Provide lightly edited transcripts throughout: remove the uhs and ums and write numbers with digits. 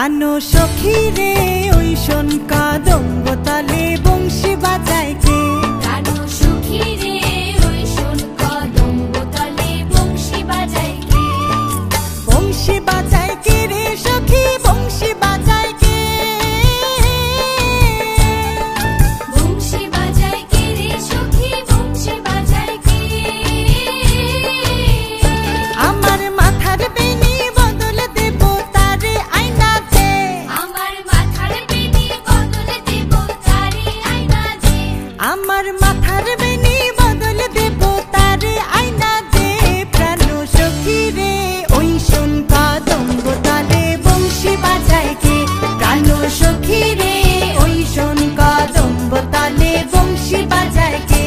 প্রাণ সখী রে ওই শোন কদম্ব তলে বংশী বাজায় কে। প্রাণ সখী রে ওই শোন কদম্ব তলে বংশী বাজায় কে। বংশী বাজায় কে রে সখী বংশী বাজায় কে। বংশী বাজায় কে রে সখী বংশী বাজায় কে। আমার মাথার বেনি বদল দেব তারে আয়না দে। আমার মাথার বেনি বদল দেব তারে আয়না দে। আমার মাথার বেনি বদল দেব তারে আয়না দে। প্রাণ সখী রে ওই শোন কদম্ব তলে বংশী বাজায় কে। প্রাণ সখী রে ওই শোন কদম্ব তলে বংশী বাজায় কে।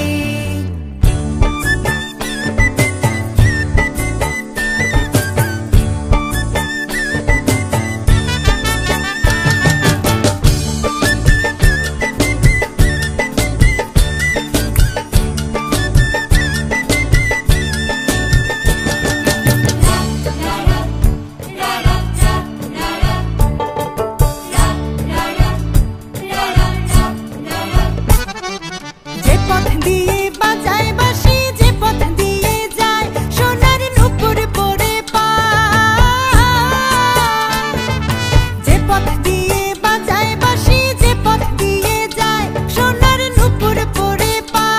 যে পথ দিয়ে বাজায় বাঁশি যে পথ দিয়ে যায় সোনার নূপুর পরে পায়। যে পথ দিয়ে বাজায় বাঁশি যে পথ দিয়ে যায় সোনার নূপুর পরে পায়।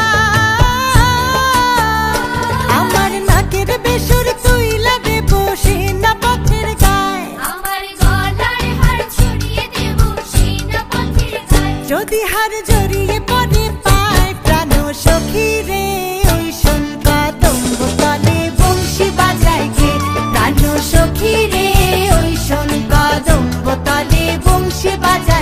আমার নাকের বেসুর তুইলা দেব সেনা পথের গায়। আমার গলার হার ছড়িয়ে দেব সেনা পথের গায়। যদি হার জড়িয়ে পড়ে পায় প্রাণ সখী রে ওই শোন কদম্ব তলে বংশী বাজায় কে। প্রাণ সখী রে ওই শোন কদম্ব তলে বংশী বাজায়।